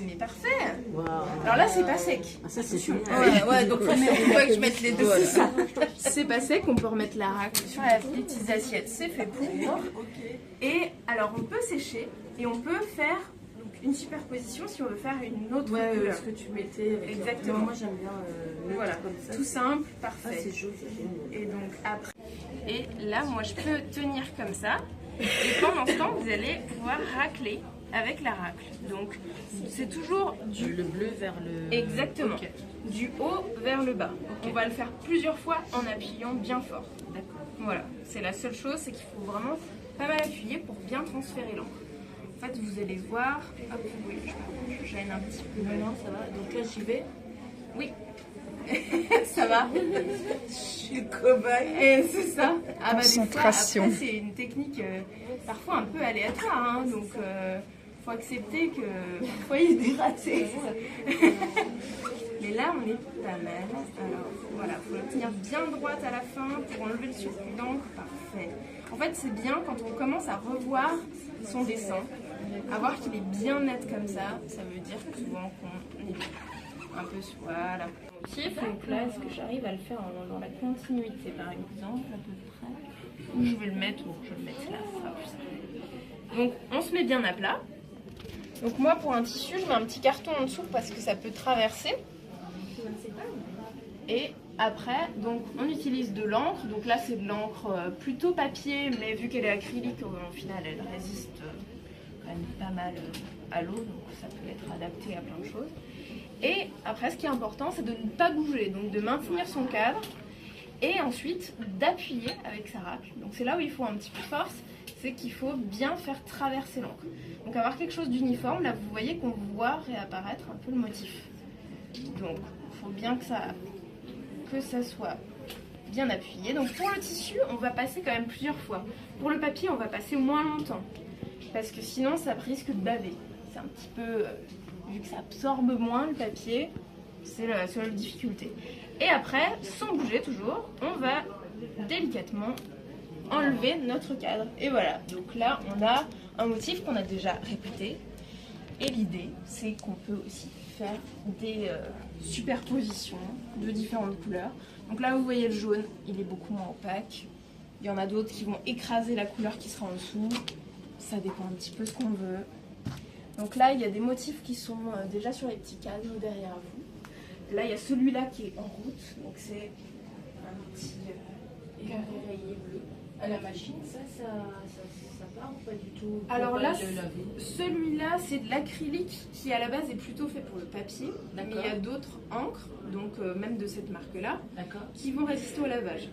Mais parfait. Wow. Alors là, c'est pas sec. Ah, ça c'est génial. Ouais, donc faut que je mette les deux. C'est ça. C'est pas sec, on peut remettre la racle sur les petites assiettes, c'est fait pour. Et alors, on peut sécher et on peut faire donc, une superposition si on veut faire une autre couleur. Ce que tu mettais. Avec Exactement. Moi j'aime bien Voilà, comme ça. tout simple, Ah, parfait. c'est joli, c'est génial. Et donc après. Et là, moi, je peux tenir comme ça. Et pendant ce temps, vous allez pouvoir racler avec la racle. Donc, c'est toujours Le bleu vers le... exactement, Ok. du haut vers le bas. Ok. On va le faire plusieurs fois en appuyant bien fort. D'accord. Voilà, c'est la seule chose, c'est qu'il faut vraiment pas mal appuyer pour bien transférer l'encre. En fait, vous allez voir. Hop, oui, je gêne un petit peu. Non, ça va. Donc là j'y vais. Oui. Ça va. Je suis le cobaye. Et c'est ça. Ah bah, des fois, Concentration. après, c'est une technique parfois un peu aléatoire, hein, donc faut accepter que parfois il y a des ratés. Mais là, on est pas mal. Alors voilà, faut la tenir bien droite à la fin pour enlever le surplus d'encre. Parfait. En fait, c'est bien quand on commence à revoir son dessin, à voir qu'il est bien net comme ça. Ça veut dire souvent qu'on est un peu sur voilà. Donc là, est-ce que j'arrive à le faire dans la continuité, par exemple, à peu près? Ou je vais le mettre, ou je vais le mettre là, ça sera plus simple. Donc, on se met bien à plat. Donc moi, pour un tissu, je mets un petit carton en dessous parce que ça peut traverser. Et après, donc, on utilise de l'encre. Donc là, c'est de l'encre plutôt papier, mais vu qu'elle est acrylique, au final, elle résiste quand même pas mal à l'eau. Donc ça peut être adapté à plein de choses. Et après, ce qui est important, c'est de ne pas bouger, donc de maintenir son cadre et ensuite d'appuyer avec sa racle. Donc c'est là où il faut un petit peu de force, c'est qu'il faut bien faire traverser l'encre. Donc avoir quelque chose d'uniforme, là vous voyez qu'on voit réapparaître un peu le motif. Donc il faut bien que ça soit bien appuyé. Donc pour le tissu, on va passer quand même plusieurs fois. Pour le papier, on va passer moins longtemps, parce que sinon ça risque de baver. C'est un petit peu... vu que ça absorbe moins le papier, c'est la seule difficulté. Et après, sans bouger toujours, on va délicatement enlever notre cadre. Et voilà, donc là on a un motif qu'on a déjà répété. Et l'idée, c'est qu'on peut aussi faire des superpositions de différentes couleurs. Donc là vous voyez le jaune, il est beaucoup moins opaque. Il y en a d'autres qui vont écraser la couleur qui sera en dessous. Ça dépend un petit peu ce qu'on veut. Donc là, il y a des motifs qui sont déjà sur les petits cadres derrière vous. Là, il y a celui-là qui est en route. Donc c'est un petit carré rayé bleu. À la machine, ça part ou pas du tout? Alors là, le laver. celui-là, c'est de l'acrylique qui à la base est plutôt fait pour le papier. Mais il y a d'autres encres, donc même de cette marque-là, D'accord. qui vont résister au lavage.